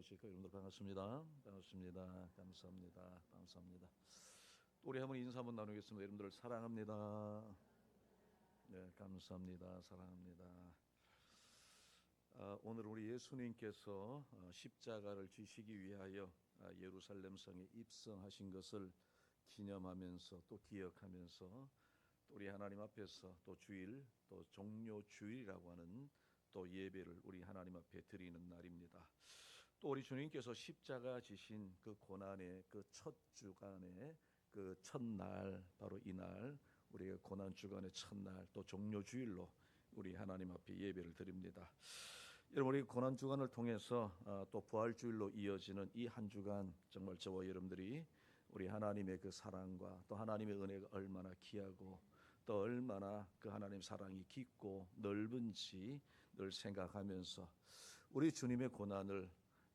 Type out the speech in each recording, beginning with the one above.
나오실까요? 여러분들 반갑습니다. 반갑습니다. 감사합니다. 감사합니다. 또 우리 한번 인사 한번 나누겠습니다. 여러분들 사랑합니다. 네, 감사합니다. 사랑합니다. 오늘 우리 예수님께서 십자가를 지시기 위하여 예루살렘 성에 입성하신 것을 기념하면서 또 기억하면서 또 우리 하나님 앞에서 또 주일 또 종료 주일이라고 하는 또 예배를 우리 하나님 앞에 드리는 날입니다. 또 우리 주님께서 십자가 지신 그 고난의 그 첫 주간의 그 첫날, 바로 이날 우리가 고난 주간의 첫날 또 종료 주일로 우리 하나님 앞에 예배를 드립니다. 여러분, 우리 고난 주간을 통해서 또 부활 주일로 이어지는 이 한 주간 정말 저와 여러분들이 우리 하나님의 그 사랑과 또 하나님의 은혜가 얼마나 귀하고 또 얼마나 그 하나님 사랑이 깊고 넓은지 늘 생각하면서 우리 주님의 고난을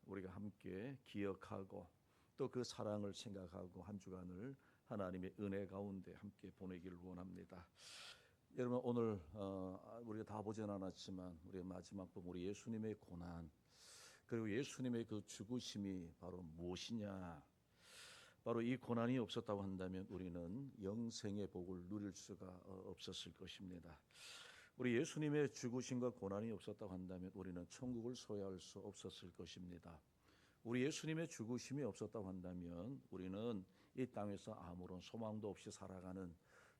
우리가 함께 기억하고 또 그 사랑을 생각하고 한 주간을 하나님의 은혜 가운데 함께 보내기를 원합니다. 여러분, 오늘 우리가 다 보지는 않았지만 우리의 마지막 부 우리 예수님의 고난 그리고 예수님의 그 죽으심이 바로 무엇이냐, 바로 이 고난이 없었다고 한다면 우리는 영생의 복을 누릴 수가 없었을 것입니다. 우리 예수님의 죽으심과 고난이 없었다고 한다면 우리는 천국을 소유할 수 없었을 것입니다. 우리 예수님의 죽으심이 없었다고 한다면 우리는 이 땅에서 아무런 소망도 없이 살아가는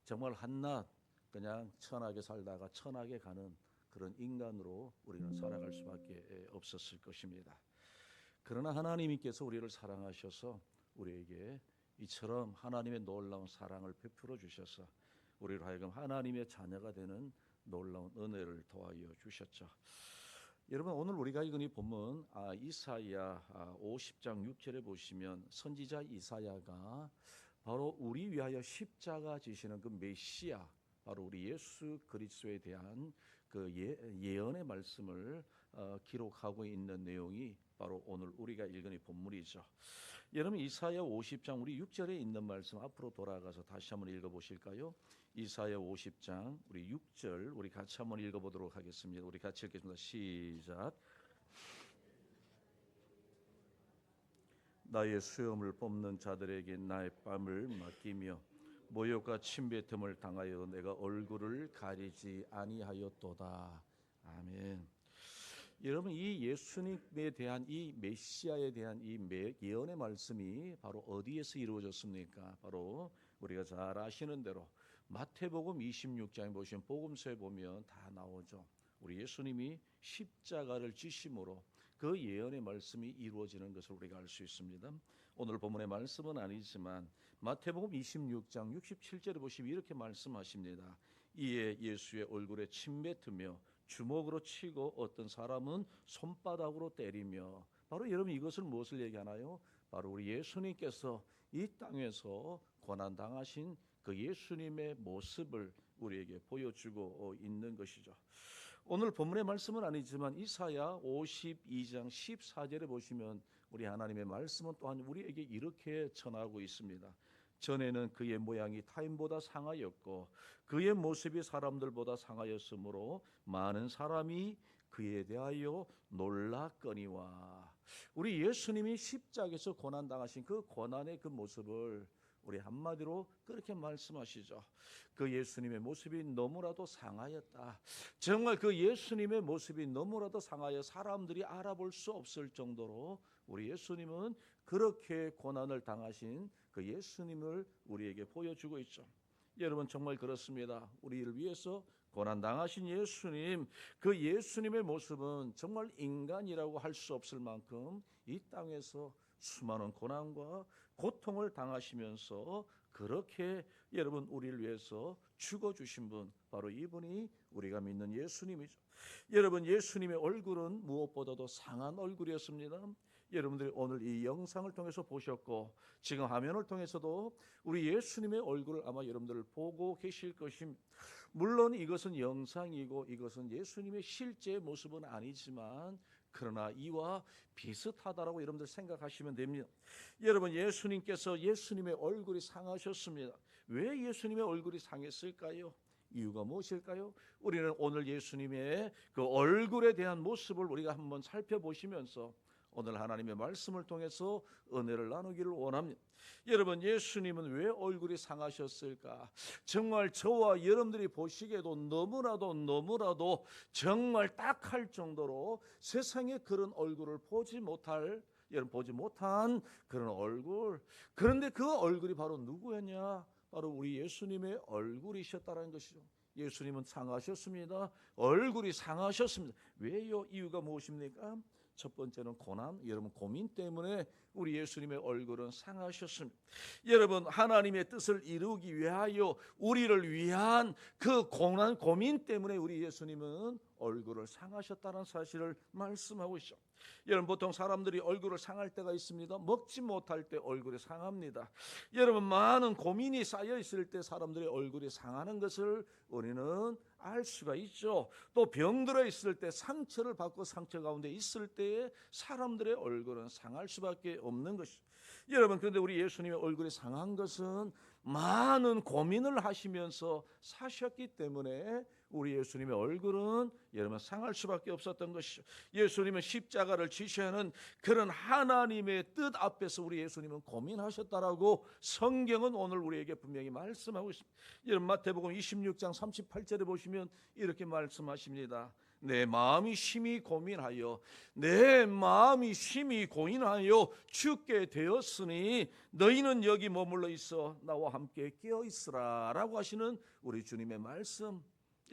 정말 한낱 그냥 천하게 살다가 천하게 가는 그런 인간으로 우리는 살아갈 수밖에 없었을 것입니다. 그러나 하나님께서 우리를 사랑하셔서 우리에게 이처럼 하나님의 놀라운 사랑을 베풀어 주셔서 우리를 하여금 하나님의 자녀가 되는 놀라운 은혜를 더하여 주셨죠. 여러분, 오늘 우리가 읽은 이 본문 이사야 50장 6절에 보시면 선지자 이사야가 바로 우리 위하여 십자가 지시는 그 메시아, 바로 우리 예수 그리스도에 대한 그 예언의 말씀을 기록하고 있는 내용이 바로 오늘 우리가 읽은 이 본문이죠. 여러분, 이사야 50장 우리 6절에 있는 말씀 앞으로 돌아가서 다시 한번 읽어보실까요? 이사야 50장 우리 6절 우리 같이 한번 읽어보도록 하겠습니다. 우리 같이 읽겠습니다. 시작. 나의 수염을 뽑는 자들에게 나의 뺨을 맡기며 모욕과 침뱉음을 당하여 내가 얼굴을 가리지 아니하였도다. 아멘. 여러분, 이 예수님에 대한 이 메시아에 대한 이 예언의 말씀이 바로 어디에서 이루어졌습니까? 바로 우리가 잘 아시는 대로 마태복음 26장에 보시면 복음서에 보면 다 나오죠. 우리 예수님이 십자가를 지심으로 그 예언의 말씀이 이루어지는 것을 우리가 알 수 있습니다. 오늘 본문의 말씀은 아니지만 마태복음 26장 67절에 보시면 이렇게 말씀하십니다. 이에 예수의 얼굴에 침뱉으며 주먹으로 치고 어떤 사람은 손바닥으로 때리며, 바로 여러분 이것을 무엇을 얘기하나요? 바로 우리 예수님께서 이 땅에서 고난당하신 그 예수님의 모습을 우리에게 보여주고 있는 것이죠. 오늘 본문의 말씀은 아니지만 이사야 52장 14절에 보시면 우리 하나님의 말씀은 또한 우리에게 이렇게 전하고 있습니다. 전에는 그의 모양이 타인보다 상하였고 그의 모습이 사람들보다 상하였으므로 많은 사람이 그에 대하여 놀랐거니와. 우리 예수님이 십자가에서 고난당하신 그 고난의 그 모습을 우리 한마디로 그렇게 말씀하시죠. 그 예수님의 모습이 너무나도 상하였다. 정말 그 예수님의 모습이 너무나도 상하여 사람들이 알아볼 수 없을 정도로 우리 예수님은 그렇게 고난을 당하신 그 예수님을 우리에게 보여주고 있죠. 여러분, 정말 그렇습니다. 우리를 위해서 고난당하신 예수님, 그 예수님의 모습은 정말 인간이라고 할 수 없을 만큼 이 땅에서 수많은 고난과 고통을 당하시면서 그렇게 여러분 우리를 위해서 죽어주신 분, 바로 이분이 우리가 믿는 예수님이죠. 여러분, 예수님의 얼굴은 무엇보다도 상한 얼굴이었습니다. 여러분들이 오늘 이 영상을 통해서 보셨고 지금 화면을 통해서도 우리 예수님의 얼굴을 아마 여러분들 보고 계실 것입니다. 물론 이것은 영상이고 이것은 예수님의 실제 모습은 아니지만 그러나 이와 비슷하다라고 여러분들 생각하시면 됩니다. 여러분, 예수님께서 예수님의 얼굴이 상하셨습니다. 왜 예수님의 얼굴이 상했을까요? 이유가 무엇일까요? 우리는 오늘 예수님의 그 얼굴에 대한 모습을 우리가 한번 살펴보시면서 오늘 하나님의 말씀을 통해서 은혜를 나누기를 원합니다. 여러분, 예수님은 왜 얼굴이 상하셨을까? 정말 저와 여러분들이 보시기에도 너무나도 정말 딱할 정도로 세상에 그런 얼굴을 보지 못한 그런 얼굴. 그런데 그 얼굴이 바로 누구였냐? 바로 우리 예수님의 얼굴이셨다는 것이죠. 예수님은 상하셨습니다. 얼굴이 상하셨습니다. 왜요? 이유가 무엇입니까? 첫 번째는 고난, 여러분 고민 때문에 우리 예수님의 얼굴은 상하셨습니다. 여러분, 하나님의 뜻을 이루기 위하여 우리를 위한 그 고민 때문에 우리 예수님은 얼굴을 상하셨다는 사실을 말씀하고 있죠. 여러분, 보통 사람들이 얼굴을 상할 때가 있습니다. 먹지 못할 때 얼굴이 상합니다. 여러분, 많은 고민이 쌓여 있을 때 사람들의 얼굴이 상하는 것을 우리는 알 수가 있죠. 또 병들어 있을 때, 상처를 받고 상처 가운데 있을 때에 사람들의 얼굴은 상할 수밖에 없는 것이죠. 여러분, 그런데 우리 예수님의 얼굴이 상한 것은 많은 고민을 하시면서 사셨기 때문에 우리 예수님의 얼굴은 여러분 상할 수밖에 없었던 것이죠. 예수님은 십자가를 지셔야 하는 그런 하나님의 뜻 앞에서 우리 예수님은 고민하셨다라고 성경은 오늘 우리에게 분명히 말씀하고 있습니다. 여러분, 마태복음 26장 38절에 보시면 이렇게 말씀하십니다. 내 마음이 심히 고민하여 죽게 되었으니 너희는 여기 머물러 있어 나와 함께 깨어 있으라 라고 하시는 우리 주님의 말씀.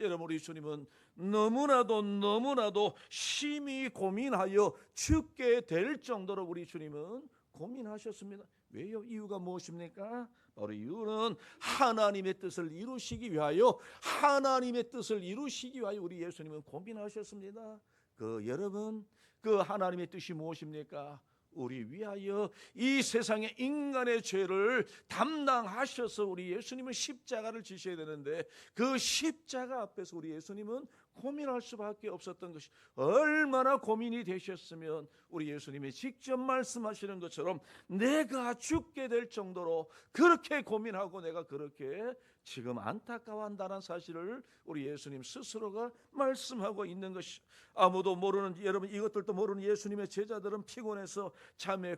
여러분, 우리 주님은 너무나도 심히 고민하여 죽게 될 정도로 우리 주님은 고민하셨습니다. 왜요? 이유가 무엇입니까? 바로 이유는 하나님의 뜻을 이루시기 위하여 우리 예수님은 고민하셨습니다. 여러분, 그 하나님의 뜻이 무엇입니까? 우리 위하여 이 세상의 인간의 죄를 담당하셔서 우리 예수님은 십자가를 지셔야 되는데 그 십자가 앞에서 우리 예수님은 고민할 수밖에 없었던 것이, 얼마나 고민이 되셨으면 우리 예수님이 직접 말씀하시는 것처럼 내가 죽게 될 정도로 그렇게 고민하고 내가 그렇게 지금 안타까워한다는 사실을 우리 예수님 스스로가 말씀하고 있는 것이, 아무도 모르는, 여러분 이것들도 모르는 예수님의 제자들은 피곤해서 잠에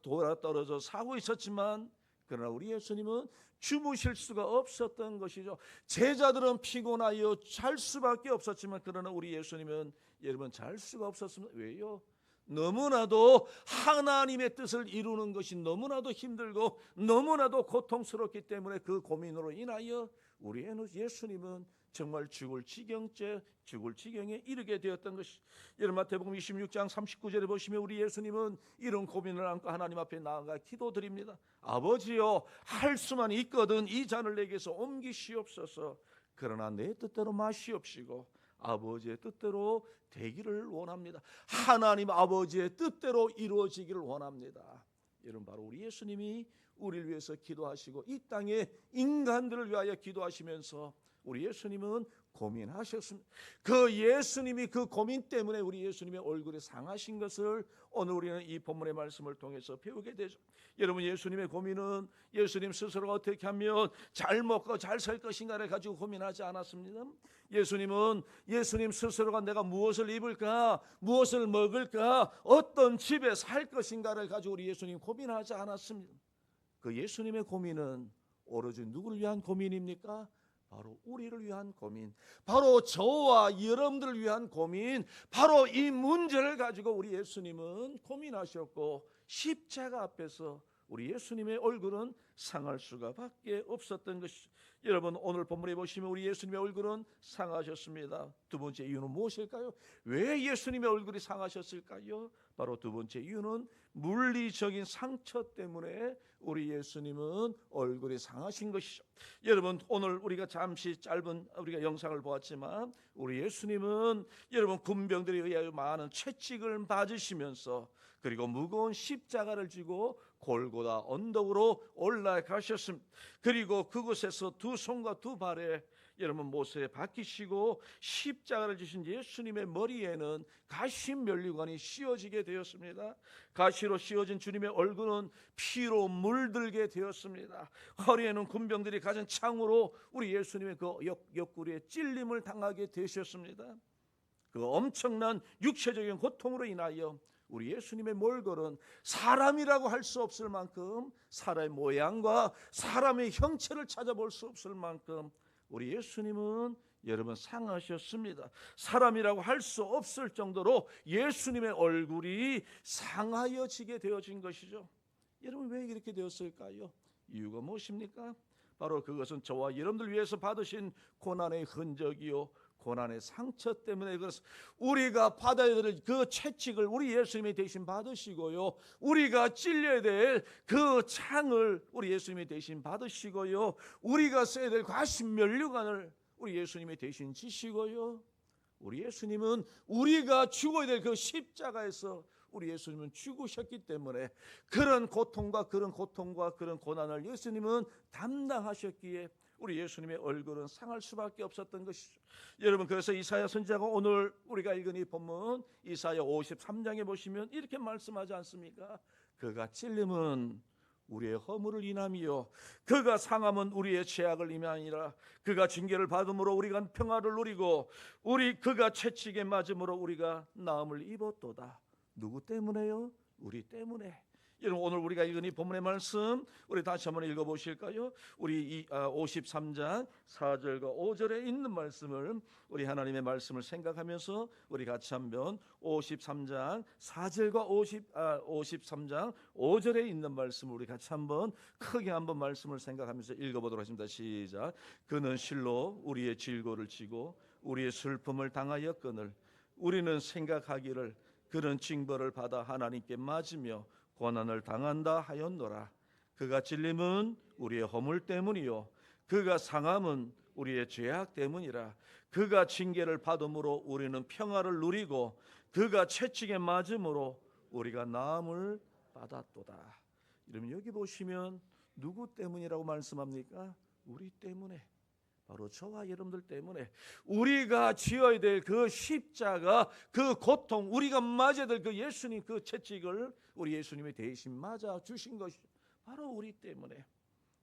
돌아 떨어져 자고 있었지만 그러나 우리 예수님은 주무실 수가 없었던 것이죠. 제자들은 피곤하여 잘 수밖에 없었지만 그러나 우리 예수님은 여러분 잘 수가 없었습니다. 왜요? 너무나도 하나님의 뜻을 이루는 것이 너무나도 힘들고 너무나도 고통스럽기 때문에 그 고민으로 인하여 우리 예수님은 정말 죽을 지경에 이르게 되었던 것이, 여러분 마태복음 26장 39절에 보시면 우리 예수님은 이런 고민을 안고 하나님 앞에 나아가 기도드립니다. 아버지여, 할 수만 있거든 이 잔을 내게서 옮기시옵소서. 그러나 내 뜻대로 마시옵시고 아버지의 뜻대로 되기를 원합니다. 하나님 아버지의 뜻대로 이루어지기를 원합니다. 여러분, 바로 우리 예수님이 우리를 위해서 기도하시고 이 땅에 인간들을 위하여 기도하시면서 우리 예수님은 고민하셨습니다. 그 예수님이 그 고민 때문에 우리 예수님의 얼굴이 상하신 것을 오늘 우리는 이 본문의 말씀을 통해서 배우게 되죠. 여러분, 예수님의 고민은 예수님 스스로가 어떻게 하면 잘 먹고 잘 살 것인가를 가지고 고민하지 않았습니다. 예수님 스스로가 내가 무엇을 입을까, 무엇을 먹을까, 어떤 집에 살 것인가를 가지고 우리 예수님 고민하지 않았습니다. 그 예수님의 고민은 오로지 누구를 위한 고민입니까? 바로 우리를 위한 고민, 바로 저와 여러분들을 위한 고민, 바로 이 문제를 가지고 우리 예수님은 고민하셨고 십자가 앞에서 우리 예수님의 얼굴은 상할 수가밖에 없었던 것이죠. 여러분, 오늘 본문에 보시면 우리 예수님의 얼굴은 상하셨습니다. 두 번째 이유는 무엇일까요? 왜 예수님의 얼굴이 상하셨을까요? 바로 두 번째 이유는 물리적인 상처 때문에 우리 예수님은 얼굴이 상하신 것이죠. 여러분, 오늘 우리가 잠시 짧은 우리가 영상을 보았지만 우리 예수님은 여러분 군병들에 의하여 많은 채찍을 맞으시면서 그리고 무거운 십자가를 지고 골고다 언덕으로 올라가셨습니다. 그리고 그곳에서 두 손과 두 발에 여러분 못에 박히시고 십자가를 지신 예수님의 머리에는 가시 면류관이 씌워지게 되었습니다. 가시로 씌워진 주님의 얼굴은 피로 물들게 되었습니다. 허리에는 군병들이 가진 창으로 우리 예수님의 그 옆구리에 찔림을 당하게 되셨습니다. 그 엄청난 육체적인 고통으로 인하여 우리 예수님의 몰골은 사람이라고 할 수 없을 만큼 사람의 모양과 사람의 형체를 찾아볼 수 없을 만큼 우리 예수님은 여러분 상하셨습니다. 사람이라고 할 수 없을 정도로 예수님의 얼굴이 상하여지게 되어진 것이죠. 여러분 왜 이렇게 되었을까요? 이유가 무엇입니까? 바로 그것은 저와 여러분들 위해서 받으신 고난의 흔적이요 고난의 상처 때문에 그래서 우리가 받아야 될 그 채찍을 우리 예수님이 대신 받으시고요, 우리가 찔려야 될 그 창을 우리 예수님이 대신 받으시고요, 우리가 써야 될 과신 면류관을 우리 예수님이 대신 지시고요, 우리 예수님은 우리가 죽어야 될 그 십자가에서 우리 예수님은 죽으셨기 때문에 그런 고통과 그런 고난을 예수님은 담당하셨기에 우리 예수님의 얼굴은 상할 수밖에 없었던 것이죠. 여러분 그래서 이사야 선지자가 오늘 우리가 읽은 이 본문 이사야 53장에 보시면 이렇게 말씀하지 않습니까? 그가 찔림은 우리의 허물을 인함이요 그가 상함은 우리의 죄악을 인함이라. 그가 징계를 받음으로 우리가 평화를 누리고 그가 채찍에 맞음으로 우리가 나음을 입었도다. 누구 때문에요? 우리 때문에. 여러분 오늘 우리가 읽은 이 본문의 말씀 우리 다시 한번 읽어보실까요? 우리 53장 4절과 5절에 있는 말씀을 우리 하나님의 말씀을 생각하면서 우리 같이 한번 53장 4절과 53장 5절에 있는 말씀을 우리 같이 한번 크게 한번 말씀을 생각하면서 읽어보도록 하겠습니다. 시작. 그는 실로 우리의 질고를 지고 우리의 슬픔을 당하였거늘 우리는 생각하기를 그런 징벌을 받아 하나님께 맞으며 고난을 당한다 하였노라. 그가 찔림은 우리의 허물 때문이요 그가 상함은 우리의 죄악 때문이라. 그가 징계를 받음으로 우리는 평화를 누리고 그가 채찍에 맞음으로 우리가 나음을 받았도다. 여러분 여기 보시면 누구 때문이라고 말씀합니까? 우리 때문에. 바로 저와 여러분들 때문에 우리가 지어야 될 그 십자가 그 고통 우리가 맞아야 될 그 예수님 그 채찍을 우리 예수님이 대신 맞아 주신 것이 바로 우리 때문에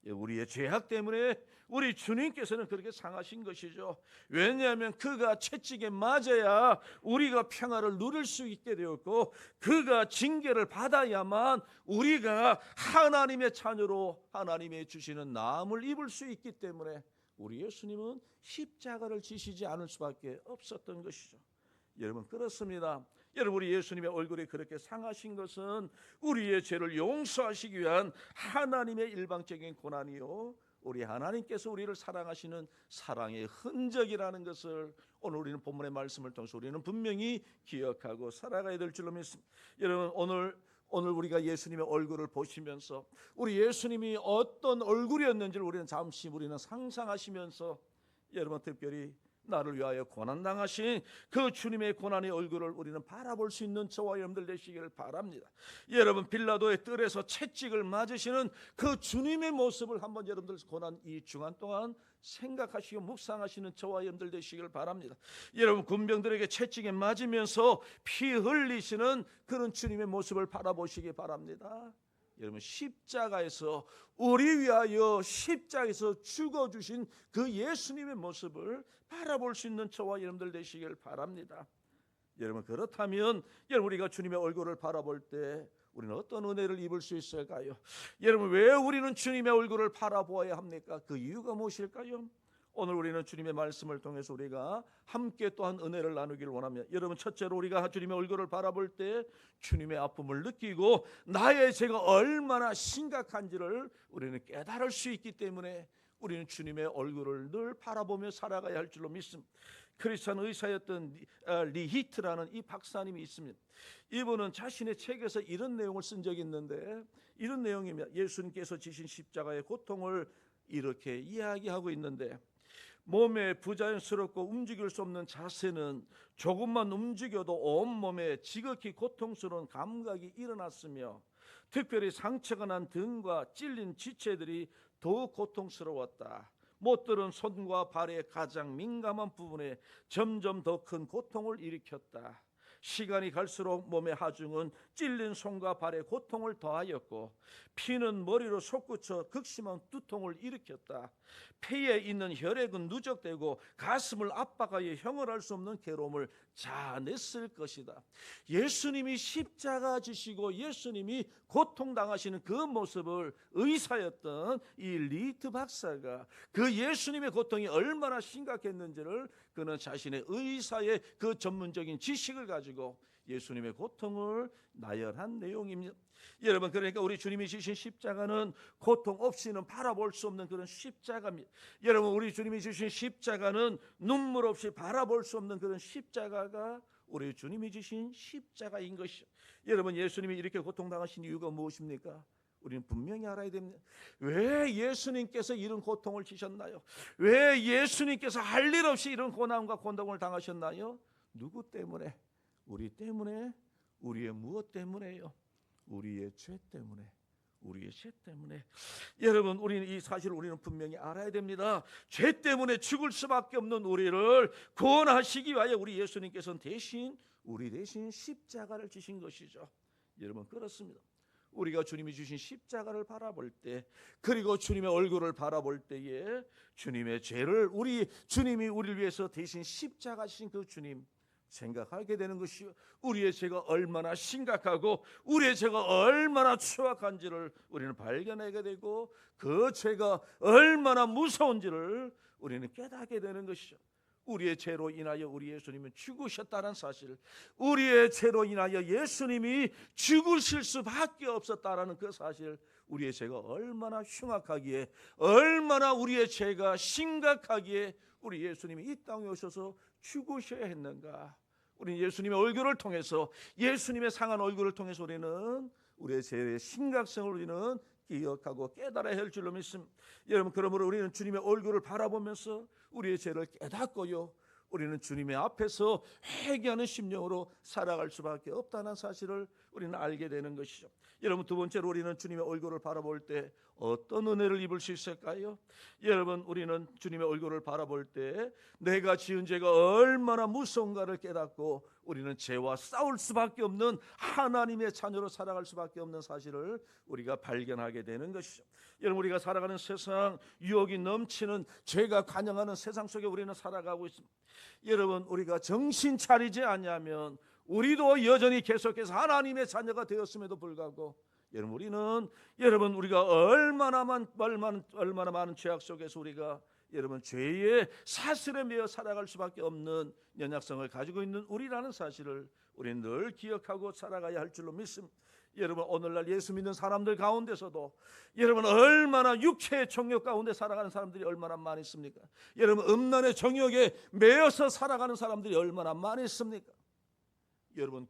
우리의 죄악 때문에 우리 주님께서는 그렇게 상하신 것이죠. 왜냐하면 그가 채찍에 맞아야 우리가 평화를 누릴 수 있게 되었고 그가 징계를 받아야만 우리가 하나님의 자녀로 하나님이 주시는 나음을 입을 수 있기 때문에 우리 예수님은 십자가를 지시지 않을 수밖에 없었던 것이죠. 여러분 그렇습니다. 여러분 우리 예수님의 얼굴이 그렇게 상하신 것은 우리의 죄를 용서하시기 위한 하나님의 일방적인 고난이요 우리 하나님께서 우리를 사랑하시는 사랑의 흔적이라는 것을 오늘 우리는 본문의 말씀을 통해서 우리는 분명히 기억하고 살아가야 될 줄로 믿습니다. 여러분 오늘 우리가 예수님의 얼굴을 보시면서 우리 예수님이 어떤 얼굴이었는지를 우리는 잠시 상상하시면서 여러분 특별히 나를 위하여 고난당하신 그 주님의 고난의 얼굴을 우리는 바라볼 수 있는 저와 여러분들 되시기를 바랍니다. 여러분 빌라도의 뜰에서 채찍을 맞으시는 그 주님의 모습을 한번 여러분들 고난 이 주간 동안 생각하시고 묵상하시는 저와 여러분들 되시기를 바랍니다. 여러분 군병들에게 채찍에 맞으면서 피 흘리시는 그런 주님의 모습을 바라보시기 바랍니다. 여러분 십자가에서 우리 위하여 십자가에서 죽어주신 그 예수님의 모습을 바라볼 수 있는 저와 여러분들 되시길 바랍니다. 여러분 그렇다면 여러분 우리가 주님의 얼굴을 바라볼 때 우리는 어떤 은혜를 입을 수 있을까요? 여러분 왜 우리는 주님의 얼굴을 바라보아야 합니까? 그 이유가 무엇일까요? 오늘 우리는 주님의 말씀을 통해서 우리가 함께 또한 은혜를 나누기를 원합니다. 여러분 첫째로 우리가 주님의 얼굴을 바라볼 때 주님의 아픔을 느끼고 나의 죄가 얼마나 심각한지를 우리는 깨달을 수 있기 때문에 우리는 주님의 얼굴을 늘 바라보며 살아가야 할 줄로 믿습니다. 크리스천 의사였던 리히트라는 이 박사님이 있습니다. 이분은 자신의 책에서 이런 내용을 쓴 적이 있는데 이런 내용입니다. 예수님께서 지신 십자가의 고통을 이렇게 이야기하고 있는데 몸에 부자연스럽고 움직일 수 없는 자세는 조금만 움직여도 온몸에 지극히 고통스러운 감각이 일어났으며 특별히 상처가 난 등과 찔린 지체들이 더욱 고통스러웠다. 못 들은 손과 발의 가장 민감한 부분에 점점 더 큰 고통을 일으켰다. 시간이 갈수록 몸의 하중은 찔린 손과 발에 고통을 더하였고 피는 머리로 솟구쳐 극심한 두통을 일으켰다. 폐에 있는 혈액은 누적되고 가슴을 압박하여 형언할 수 없는 괴로움을 자아냈을 것이다. 예수님이 십자가 지시고 예수님이 고통당하시는 그 모습을 의사였던 이 리트 박사가 그 예수님의 고통이 얼마나 심각했는지를 그는 자신의 의사의 그 전문적인 지식을 가지고 예수님의 고통을 나열한 내용입니다. 여러분, 그러니까 우리 주님이 지신 십자가는 고통 없이는 바라볼 수 없는 그런 십자가입니다. 여러분, 우리 주님이 지신 십자가는 눈물 없이 바라볼 수 없는 그런 십자가가 우리 주님이 지신 십자가인 것이죠. 여러분, 예수님이 이렇게 고통당하신 이유가 무엇입니까? 우리는 분명히 알아야 됩니다. 왜 예수님께서 이런 고통을 지셨나요? 왜 예수님께서 할 일 없이 이런 고난과 고통을 당하셨나요? 누구 때문에? 우리 때문에. 우리의 무엇 때문에요? 우리의 죄 때문에. 우리의 죄 때문에. 여러분, 우리는 이 사실을 우리는 분명히 알아야 됩니다. 죄 때문에 죽을 수밖에 없는 우리를 구원하시기 위하여 우리 예수님께서는 우리 대신 십자가를 지신 것이죠. 여러분, 그렇습니다. 우리가 주님이 주신 십자가를 바라볼 때, 그리고 주님의 얼굴을 바라볼 때에 주님의 죄를 주님이 우리를 위해서 대신 십자가 지신 그 주님 생각하게 되는 것이요, 우리의 죄가 얼마나 심각하고 우리의 죄가 얼마나 추악한지를 우리는 발견하게 되고 그 죄가 얼마나 무서운지를 우리는 깨닫게 되는 것이죠. 우리의 죄로 인하여 우리 예수님은 죽으셨다는 사실, 우리의 죄로 인하여 예수님이 죽으실 수밖에 없었다라는 그 사실, 우리의 죄가 얼마나 흉악하기에, 얼마나 우리의 죄가 심각하기에 우리 예수님이 이 땅에 오셔서 죽으셔야 했는가. 우리는 예수님의 얼굴을 통해서, 예수님의 상한 얼굴을 통해서 우리는 우리의 죄의 심각성을 우리는 기억하고 깨달아야 할 줄로 믿습니다. 여러분, 그러므로 우리는 주님의 얼굴을 바라보면서 우리의 죄를 깨닫고요, 우리는 주님의 앞에서 회개하는 심령으로 살아갈 수밖에 없다는 사실을 우리는 알게 되는 것이죠. 여러분, 두 번째로 우리는 주님의 얼굴을 바라볼 때 어떤 은혜를 입을 수 있을까요? 여러분, 우리는 주님의 얼굴을 바라볼 때 내가 지은 죄가 얼마나 무서운가를 깨닫고 우리는 죄와 싸울 수밖에 없는 하나님의 자녀로 살아갈 수밖에 없는 사실을 우리가 발견하게 되는 것이죠. 여러분, 우리가 살아가는 세상, 유혹이 넘치는 죄가 관영하는 세상 속에 우리는 살아가고 있습니다. 여러분, 우리가 정신 차리지 않냐면 우리도 여전히 계속해서 하나님의 자녀가 되었음에도 불구하고 우리가 얼마나 많은 죄악 속에서 우리가 죄의 사슬에 매여 살아갈 수밖에 없는 연약성을 가지고 있는 우리라는 사실을 우리는 늘 기억하고 살아가야 할 줄로 믿습니다. 여러분, 오늘날 예수 믿는 사람들 가운데서도 얼마나 육체의 정욕 가운데 살아가는 사람들이 얼마나 많이 있습니까? 음란의 정욕에 매여서 살아가는 사람들이 얼마나 많이 있습니까?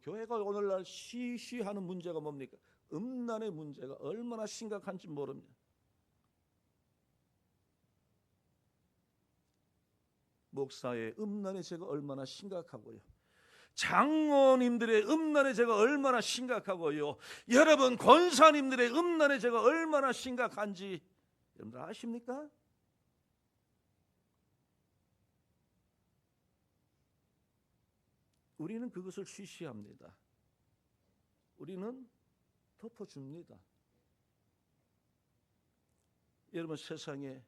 교회가 오늘날 시시하는 문제가 뭡니까? 음란의 문제가 얼마나 심각한지 모릅니다. 목사의 음란의 죄가 얼마나 심각하고요, 장로님들의 음란의 죄가 얼마나 심각하고요, 여러분 권사님들의 음란의 죄가 얼마나 심각한지 여러분들 아십니까? 우리는 그것을 쉬쉬합니다. 우리는 덮어줍니다. 여러분, 세상에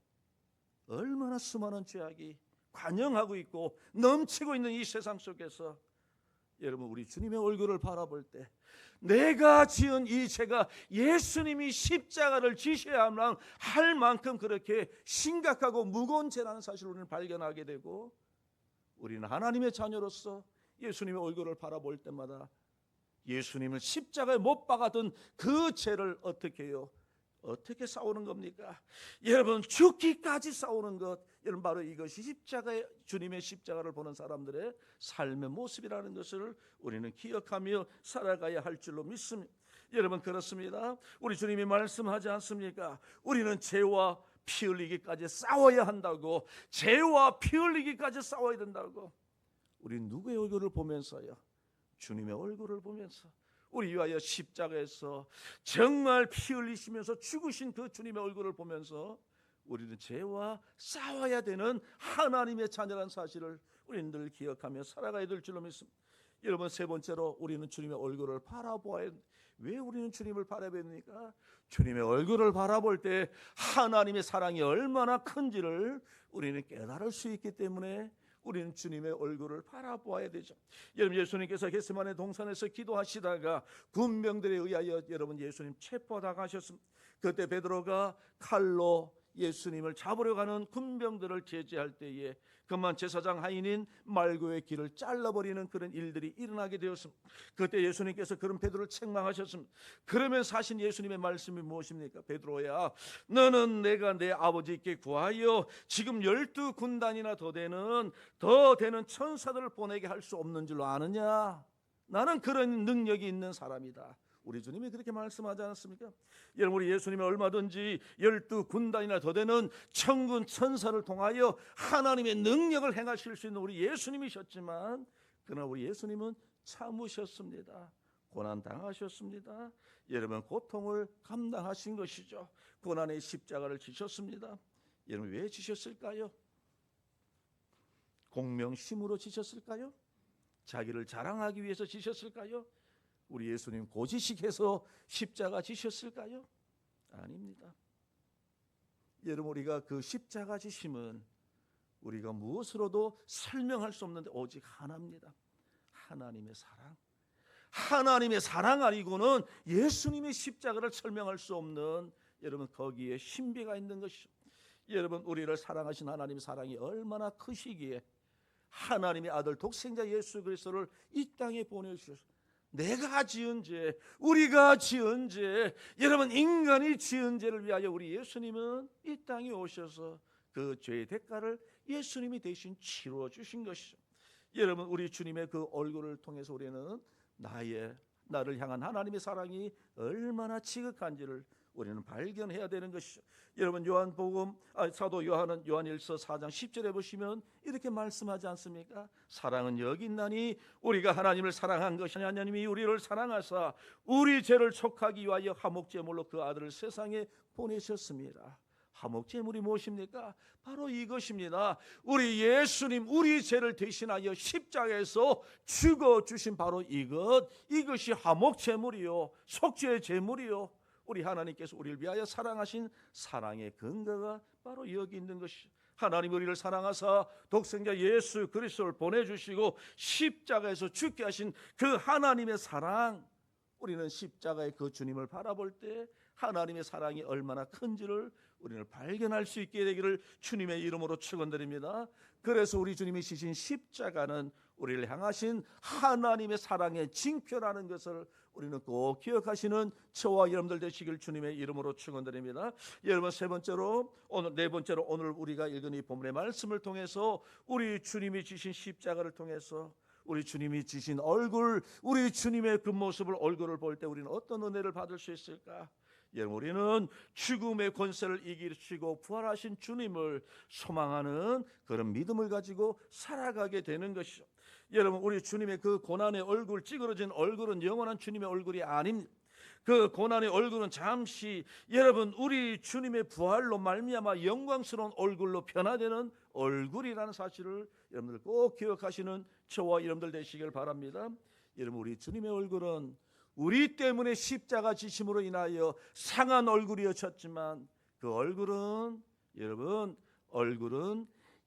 얼마나 수많은 죄악이 관영하고 있고 넘치고 있는 이 세상 속에서 여러분, 우리 주님의 얼굴을 바라볼 때 내가 지은 이 죄가 예수님이 십자가를 지셔야만 할 만큼 그렇게 심각하고 무거운 죄라는 사실을 우리는 발견하게 되고, 우리는 하나님의 자녀로서 예수님의 얼굴을 바라볼 때마다 예수님을 십자가에 못 박아둔 그 죄를 어떻게 해요? 어떻게 싸우는 겁니까? 여러분, 죽기까지 싸우는 것, 여러분 바로 이것이 주님의 십자가를 보는 사람들의 삶의 모습이라는 것을 우리는 기억하며 살아가야 할 줄로 믿습니다. 여러분, 그렇습니다. 우리 주님이 말씀하지 않습니까? 우리는 죄와 피 흘리기까지 싸워야 한다고, 죄와 피 흘리기까지 싸워야 된다고. 우리는 누구의 얼굴을 보면서요? 주님의 얼굴을 보면서, 우리 위하여 십자가에서 정말 피 흘리시면서 죽으신 그 주님의 얼굴을 보면서 우리는 죄와 싸워야 되는 하나님의 자녀라는 사실을 우리는 늘 기억하며 살아가야 될 줄로 믿습니다. 여러분, 세 번째로 우리는 주님의 얼굴을 바라보아야. 왜 우리는 주님을 바라봐야 됩니까? 주님의 얼굴을 바라볼 때 하나님의 사랑이 얼마나 큰지를 우리는 깨달을 수 있기 때문에 우리는 주님의 얼굴을 바라보아야 되죠. 여러분, 예수님께서 겟세마네 동산에서 기도하시다가 군병들에 의하여 여러분 예수님 체포당하셨습니다. 그때 베드로가 칼로 예수님을 잡으려 가는 군병들을 제지할 때에 그만 제사장 하인인 말고의 길을 잘라버리는 그런 일들이 일어나게 되었습니다. 그때 예수님께서 그런 베드로를 책망하셨습니다. 그러면서 하신 예수님의 말씀이 무엇입니까? 베드로야, 너는 내가 내 아버지께 구하여 지금 12군단이나 더 되는 천사들을 보내게 할 수 없는 줄로 아느냐? 나는 그런 능력이 있는 사람이다. 우리 주님이 그렇게 말씀하지 않았습니까? 여러분, 우리 예수님이 얼마든지 12군단이나 더 되는 천군 천사를 통하여 하나님의 능력을 행하실 수 있는 우리 예수님이셨지만, 그러나 우리 예수님은 참으셨습니다. 고난 당하셨습니다. 여러분, 고통을 감당하신 것이죠. 고난의 십자가를 지셨습니다. 여러분, 왜 지셨을까요? 공명심으로 지셨을까요? 자기를 자랑하기 위해서 지셨을까요? 우리 예수님 고지식해서 십자가 지셨을까요? 아닙니다. 여러분, 우리가 그 십자가 지심은 우리가 무엇으로도 설명할 수 없는데 오직 하나입니다. 하나님의 사랑. 하나님의 사랑 아니고는 예수님의 십자가를 설명할 수 없는, 여러분, 거기에 신비가 있는 것이죠. 여러분, 우리를 사랑하신 하나님의 사랑이 얼마나 크시기에 하나님의 아들 독생자 예수 그리스도를 이 땅에 보내주셨습니다. 내가 지은 죄, 우리가 지은 죄, 여러분, 인간이 지은 죄를 위하여 우리 예수님은 이 땅에 오셔서 그 죄의 대가를 예수님이 대신 치루어 주신 것이죠. 여러분, 우리 주님의 그 얼굴을 통해서 우리는 나를 향한 하나님의 사랑이 얼마나 지극한지를 우리는 발견해야 되는 것이죠. 여러분, 사도 요한은 요한일서 4장 10절에 보시면 이렇게 말씀하지 않습니까? 사랑은 여기 있나니 우리가 하나님을 사랑한 것이 하나님이 우리를 사랑하사 우리 죄를 촉하기 위하여 화목제물로 그 아들을 세상에 보내셨습니다. 화목제물이 무엇입니까? 바로 이것입니다. 우리 예수님, 우리 죄를 대신하여 십자가에서 죽어주신 바로 이것이 화목제물이요, 속죄의 제물이요, 우리 하나님께서 우리를 위하여 사랑하신 사랑의 근거가 바로 여기 있는 것이죠. 하나님 우리를 사랑하사 독생자 예수 그리스도를 보내주시고 십자가에서 죽게 하신 그 하나님의 사랑, 우리는 십자가의 그 주님을 바라볼 때 하나님의 사랑이 얼마나 큰지를 우리는 발견할 수 있게 되기를 주님의 이름으로 축원드립니다. 그래서 우리 주님이 지신 십자가는 우리를 향하신 하나님의 사랑의 징표라는 것을 우리는 꼭 기억하시는 저와 여러분들 되시길 주님의 이름으로 축원드립니다. 여러분, 네 번째로 오늘 우리가 읽은 이 본문의 말씀을 통해서 우리 주님이 지신 십자가를 통해서 우리 주님이 지신 얼굴, 우리 주님의 그 모습을, 얼굴을 볼 때 우리는 어떤 은혜를 받을 수 있을까? 여러분, 우리는 죽음의 권세를 이기시고 부활하신 주님을 소망하는 그런 믿음을 가지고 살아가게 되는 것이죠. 여러분, 우리 주님의 그 고난의 얼굴, 찌그러진 얼굴은 영원한 주님의 얼굴이 아닙니다. 그 고난의 얼굴은 잠시, 여러분, 우리 주님의 부활로 말미암아 영광스러운 얼굴로 변화되는 얼굴이라는 사실을 여러분들 꼭 기억하시는 저와 여러분들 되시길 바랍니다. 여러분, 우리 주님의 얼굴은 우리 때문에 십자가 지심으로 인하여 상한 얼굴이었지만 그 얼굴은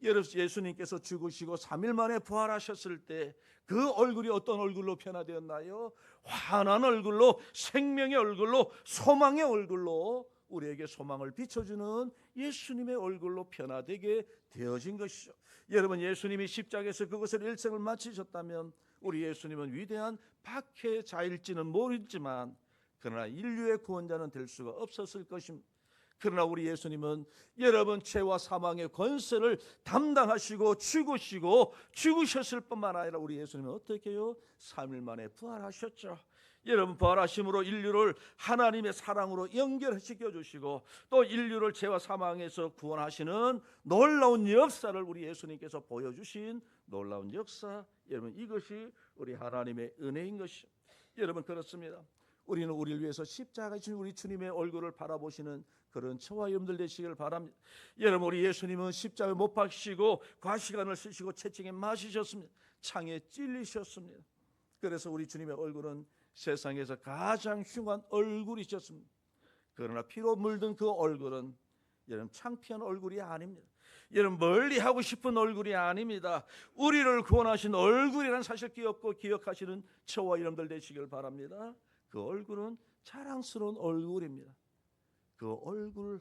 예수님께서 죽으시고 3일 만에 부활하셨을 때 그 얼굴이 어떤 얼굴로 변화되었나요? 환한 얼굴로, 생명의 얼굴로, 소망의 얼굴로, 우리에게 소망을 비춰주는 예수님의 얼굴로 변화되게 되어진 것이죠. 여러분, 예수님이 십자가에서 그것을 일생을 마치셨다면 우리 예수님은 위대한 박해자일지는 모르지만 그러나 인류의 구원자는 될 수가 없었을 것입니다. 그러나 우리 예수님은 여러분 죄와 사망의 권세를 담당하시고 죽으셨을 뿐만 아니라 우리 예수님은 어떻게 해요? 3일 만에 부활하셨죠. 여러분, 부활하심으로 인류를 하나님의 사랑으로 연결시켜 주시고 또 인류를 죄와 사망에서 구원하시는 놀라운 역사를 우리 예수님께서 보여주신 놀라운 역사, 여러분, 이것이 우리 하나님의 은혜인 것이죠. 여러분, 그렇습니다. 우리는 우리를 위해서 십자가에 주신 우리 주님의 얼굴을 바라보시는 그런 저와 여러분들 되시길 바랍니다. 여러분, 우리 예수님은 십자가에 못 박히시고 과시간을 쓰시고 채찍에 맞으셨습니다. 창에 찔리셨습니다. 그래서 우리 주님의 얼굴은 세상에서 가장 흉한 얼굴이셨습니다. 그러나 피로 물든 그 얼굴은 여러분 창피한 얼굴이 아닙니다. 여러분 멀리 하고 싶은 얼굴이 아닙니다. 우리를 구원하신 얼굴이라는 사실 기억하시는 저와 여러분들 되시길 바랍니다. 그 얼굴은 자랑스러운 얼굴입니다. 그 얼굴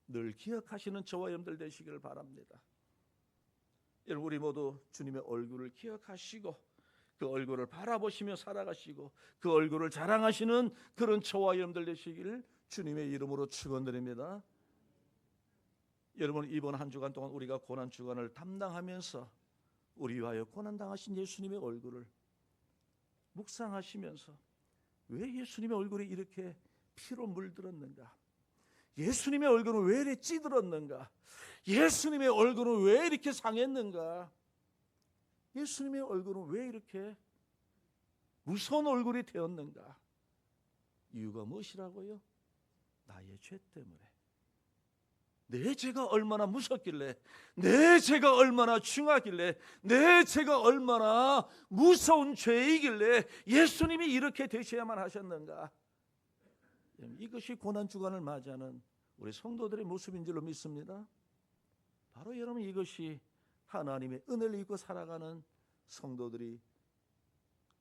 늘 기억하시는 저와 여러분들 되시길 바랍니다. 여러분 우리 모두 주님의 얼굴을 기억하시고 그 얼굴을 바라보시며 살아가시고 그 얼굴을 자랑하시는 그런 저와 여러분들 되시기를 주님의 이름으로 축원드립니다. 여러분 이번 한 주간 동안 우리가 고난 주간을 담당하면서 우리 위하여 고난 당하신 예수님의 얼굴을 묵상하시면서 왜 예수님의 얼굴이 이렇게 피로 물들었는가? 예수님의 얼굴은 왜 이렇게 찌들었는가? 예수님의 얼굴은 왜 이렇게 상했는가? 예수님의 얼굴은 왜 이렇게 무서운 얼굴이 되었는가? 이유가 무엇이라고요? 나의 죄 때문에. 내 죄가 얼마나 무섭길래, 내 죄가 얼마나 중하길래, 내 죄가 얼마나 무서운 죄이길래 예수님이 이렇게 되셔야만 하셨는가? 이것이 고난주간을 맞이하는 우리 성도들의 모습인 줄로 믿습니다. 바로 여러분 이것이 하나님의 은혜를 입고 살아가는 성도들이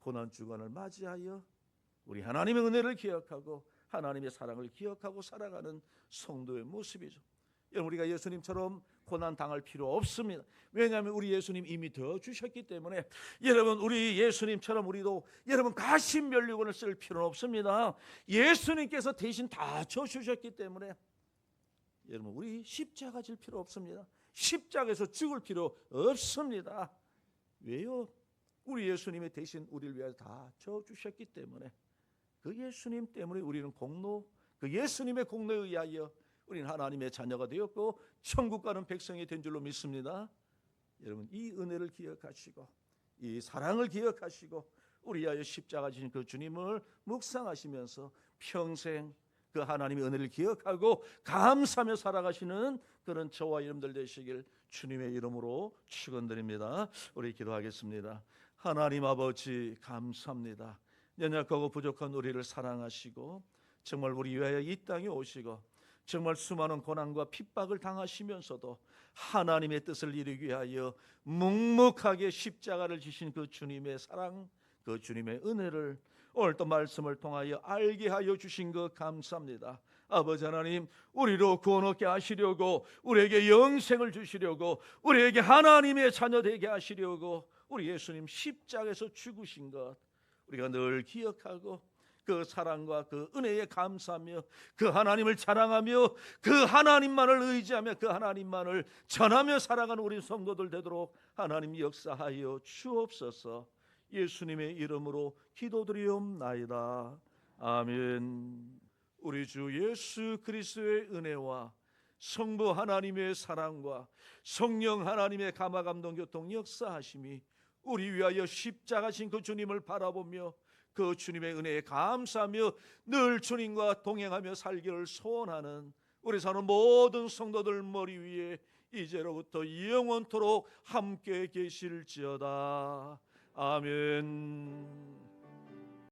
고난주간을 맞이하여 우리 하나님의 은혜를 기억하고 하나님의 사랑을 기억하고 살아가는 성도의 모습이죠. 여러분 우리가 예수님처럼 고난 당할 필요 없습니다. 왜냐하면 우리 예수님 이미 더 주셨기 때문에. 여러분 우리 예수님처럼 우리도 여러분 가시면류관을 쓸 필요는 없습니다. 예수님께서 대신 다 져주셨기 때문에 여러분 우리 십자가 질 필요 없습니다. 십자가에서 죽을 필요 없습니다. 왜요? 우리 예수님이 대신 우리를 위하여 다 져주셨기 때문에. 그 예수님 때문에 우리는 그 예수님의 공로에 의하여 우리는 하나님의 자녀가 되었고 천국 가는 백성이 된 줄로 믿습니다. 여러분 이 은혜를 기억하시고 이 사랑을 기억하시고 우리 위하여 십자가 지신 그 주님을 묵상하시면서 평생 그 하나님의 은혜를 기억하고 감사하며 살아가시는 그런 저와 여러분들 되시길 주님의 이름으로 축원드립니다. 우리 기도하겠습니다. 하나님 아버지 감사합니다. 연약하고 부족한 우리를 사랑하시고 정말 우리 위하여 이 땅에 오시고 정말 수많은 고난과 핍박을 당하시면서도 하나님의 뜻을 이루기 위하여 묵묵하게 십자가를 지신 그 주님의 사랑, 그 주님의 은혜를 오늘 또 말씀을 통하여 알게 하여 주신 것 감사합니다. 아버지 하나님, 우리로 구원 얻게 하시려고, 우리에게 영생을 주시려고, 우리에게 하나님의 자녀 되게 하시려고 우리 예수님 십자가에서 죽으신 것 우리가 늘 기억하고 그 사랑과 그 은혜에 감사하며 그 하나님을 자랑하며 그 하나님만을 의지하며 그 하나님만을 전하며 살아가는 우리 성도들 되도록 하나님 역사하여 주옵소서. 예수님의 이름으로 기도드리옵나이다. 아멘. 우리 주 예수 그리스도의 은혜와 성부 하나님의 사랑과 성령 하나님의 감화 감동 교통 역사하심이 우리 위하여 십자가신 그 주님을 바라보며 그 주님의 은혜에 감사하며 늘 주님과 동행하며 살기를 소원하는 우리 사는 모든 성도들 머리 위에 이제로부터 영원토록 함께 계실지어다. 아멘.